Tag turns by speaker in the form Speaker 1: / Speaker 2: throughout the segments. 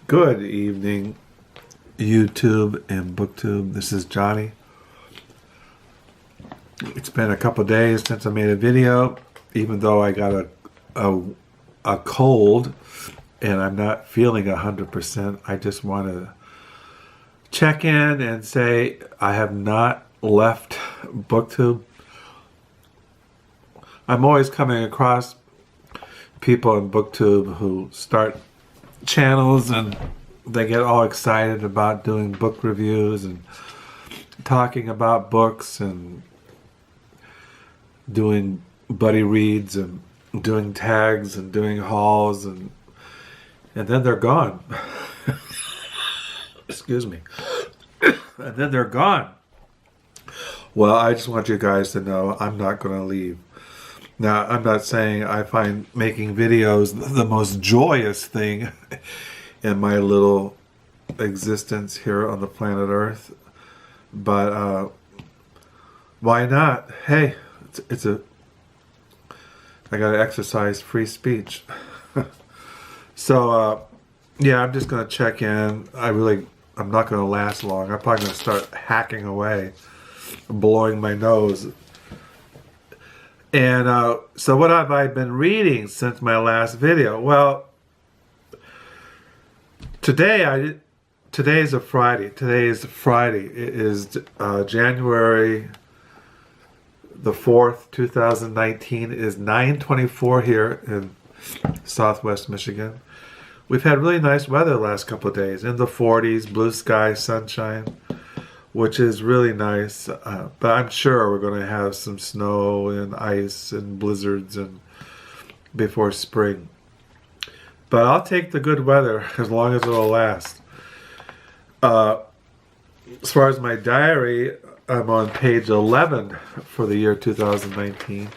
Speaker 1: Good evening, YouTube and BookTube. This is Johnny. It's been a couple days since I made a video, even though I got a cold and I'm not feeling 100%. I just want to check in and say I have not left BookTube. I'm always coming across people in BookTube who start channels and they get all excited about doing book reviews and talking about books and doing buddy reads and doing tags and doing hauls and then they're gone. Excuse me. And then they're gone. Well, I just want you guys to know I'm not going to leave. Now, I'm not saying I find making videos the most joyous thing in my little existence here on the planet Earth, but why not? Hey, I got to exercise free speech. So, yeah, I'm just going to check in. I'm not going to last long. I'm probably going to start hacking away, blowing my nose. And so what have I been reading since my last video? Well, today is a Friday. Today is Friday. It is January the 4th, 2019. It is 9:24 here in Southwest Michigan. We've had really nice weather the last couple of days. In the 40s, blue sky, sunshine, which is really nice, but I'm sure we're going to have some snow and ice and blizzards and before spring. But I'll take the good weather as long as it'll last. As far as my diary, I'm on page 11 for the year 2019.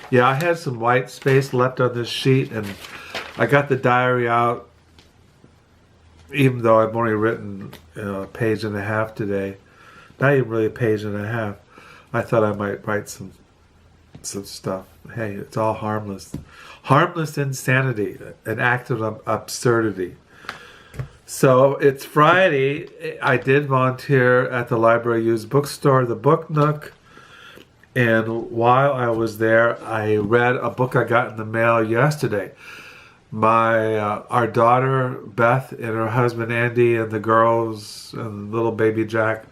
Speaker 1: Yeah, I had some white space left on this sheet, and I got the diary out. Even though I've only written a page and a half today, not even really a page and a half, I thought I might write some stuff. Hey, it's all harmless. Harmless insanity, an act of absurdity. So it's Friday. I did volunteer at the library used bookstore, the Book Nook, and while I was there, I read a book I got in the mail yesterday. Our daughter Beth and her husband Andy and the girls and little baby Jack,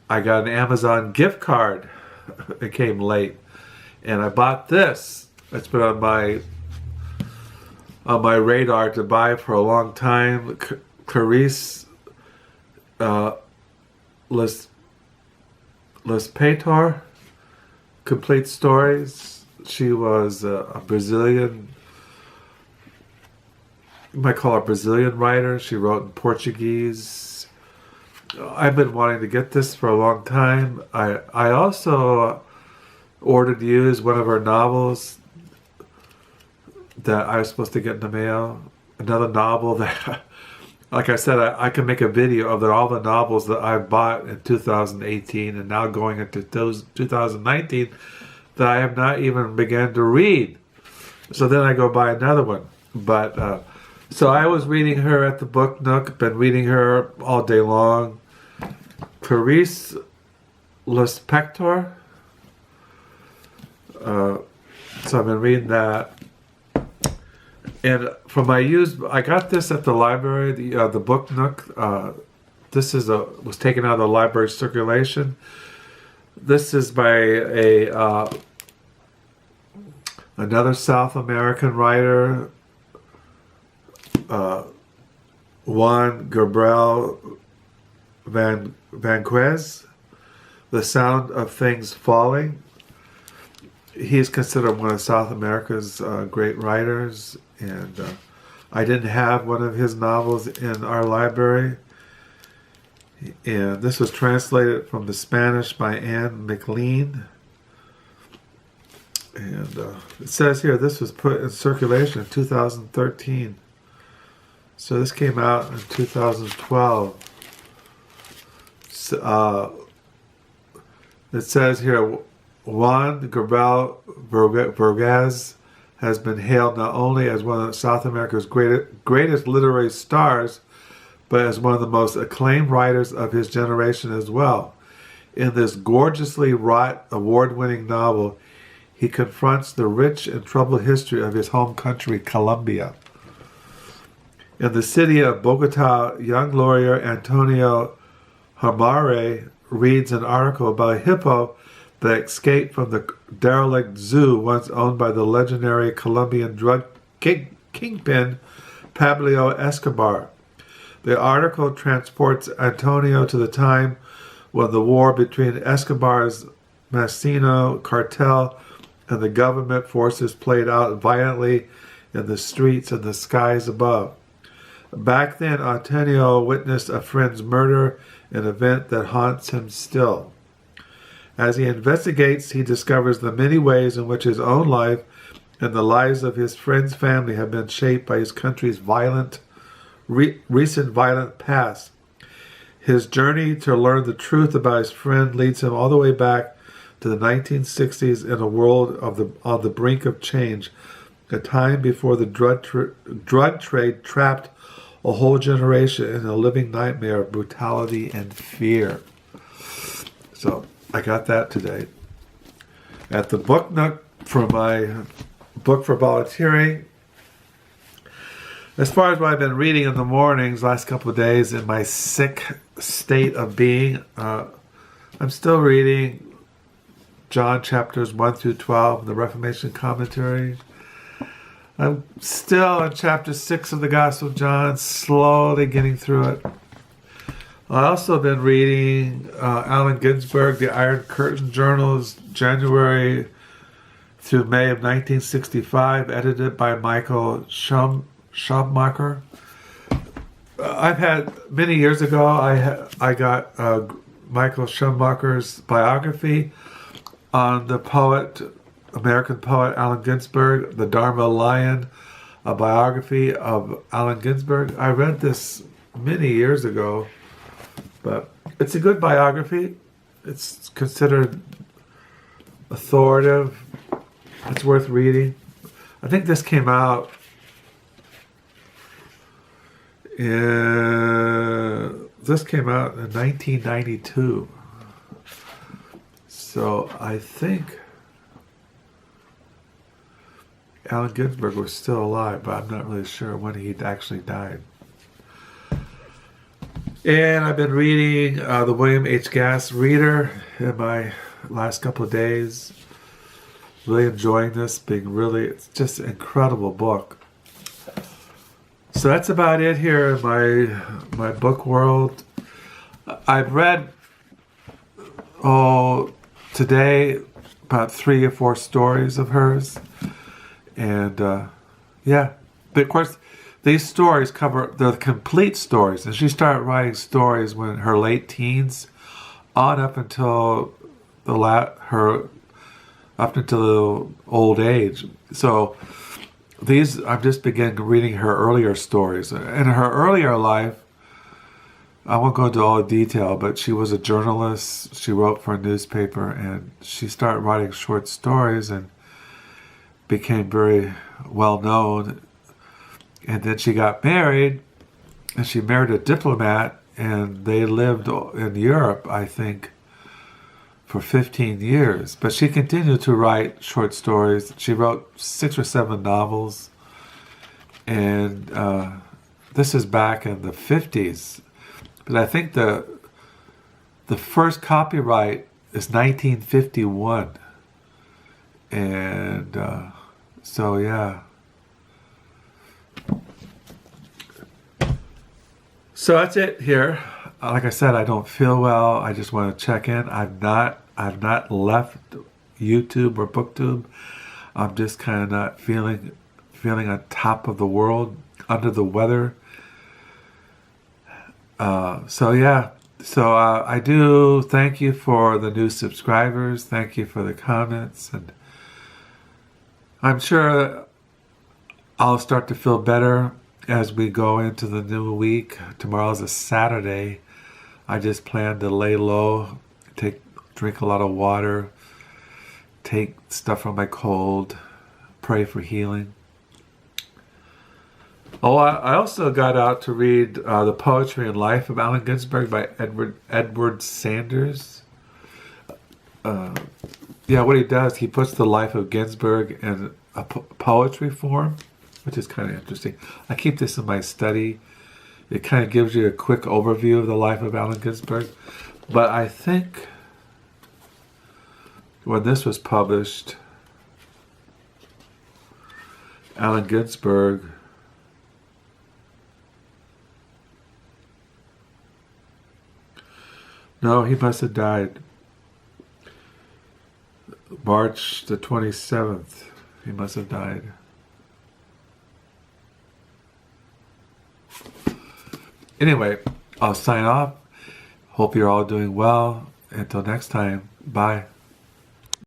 Speaker 1: I got an Amazon gift card. It came late, and I bought this. It's been on my radar to buy for a long time. Clarice, Lispector, Complete Stories. She was a Brazilian. You might call her a Brazilian writer. She wrote in Portuguese. I've been wanting to get this for a long time. I also ordered used one of her novels that I was supposed to get in the mail. Another novel that, like I said, I can make a video of all the novels that I bought in 2018 and now going into 2019 that I have not even begun to read. So then I go buy another one. But so I was reading her at the Book Nook, been reading her all day long. Clarice Lispector. So I've been reading that. And for my I got this at the library, the Book Nook. This was taken out of the library circulation. This is by another South American writer, Juan Gabriel Vasquez, The Sound of Things Falling. He's considered one of South America's great writers, and I didn't have one of his novels in our library. And this was translated from the Spanish by McLean. And it says here this was put in circulation in 2013. So this came out in 2012. It says here, Juan Gabriel Vasquez has been hailed not only as one of South America's greatest literary stars, but as one of the most acclaimed writers of his generation as well. In this gorgeously wrought, award-winning novel, he confronts the rich and troubled history of his home country, Colombia. In the city of Bogota, young lawyer Antonio Hamare reads an article about a hippo that escaped from the derelict zoo once owned by the legendary Colombian drug kingpin Pablo Escobar. The article transports Antonio to the time when the war between Escobar's Maceno cartel and the government forces played out violently in the streets and the skies above. Back then, Antonio witnessed a friend's murder, an event that haunts him still. As he investigates, he discovers the many ways in which his own life and the lives of his friend's family have been shaped by his country's recent violent past. His journey to learn the truth about his friend leads him all the way back to the 1960s in a world on the brink of change, a time before the drug trade trapped a whole generation in a living nightmare of brutality and fear. So I got that today. At the Book Nook for my book for volunteering. As far as what I've been reading in the mornings last couple of days in my sick state of being, I'm still reading John chapters 1 through 12 in the Reformation commentary. I'm still in chapter 6 of the Gospel of John, slowly getting through it. I also been reading Allen Ginsberg, The Iron Curtain Journals, January through May of 1965, edited by Michael Schumacher. I've had, many years ago, I got Michael Schumacher's biography on the poet, American poet Allen Ginsberg, The Dharma Lion, a biography of Allen Ginsberg. I read this many years ago, but it's a good biography. It's considered authoritative. It's worth reading. I think this came out in 1992. So I think Allen Ginsberg was still alive, but I'm not really sure when he actually died. And I've been reading the William H. Gass Reader in my last couple of days. Really enjoying this, it's just an incredible book. So that's about it here in my book world. I've read, today about 3 or 4 stories of hers. And, but of course, these stories cover the complete stories. And she started writing stories when her late teens, on up until up until the old age. So these, I've just begun reading her earlier stories. In her earlier life, I won't go into all the detail, but she was a journalist. She wrote for a newspaper, and she started writing short stories and became very well known. And then she got married, and she married a diplomat, and they lived in Europe, I think, for 15 years. But she continued to write short stories. She wrote 6 or 7 novels. And this is back in the 50s. But I think the first copyright is 1951. And so, yeah. So that's it here. Like I said, I don't feel well. I just want to check in. I've not left YouTube or BookTube. I'm just kind of not feeling on top of the world, under the weather. So yeah. So I do thank you for the new subscribers. Thank you for the comments, and I'm sure I'll start to feel better as we go into the new week. Tomorrow's a Saturday. I just plan to lay low, drink a lot of water, take stuff from my cold, pray for healing. Oh, I also got out to read The Poetry and Life of Allen Ginsberg by Edward Sanders. Yeah, what he does, he puts the life of Ginsberg in a poetry form, which is kind of interesting. I keep this in my study. It kind of gives you a quick overview of the life of Allen Ginsberg. But I think when this was published, Allen Ginsberg no, he must have died March the 27th. He must have died. Anyway, I'll sign off. Hope you're all doing well. Until next time, bye.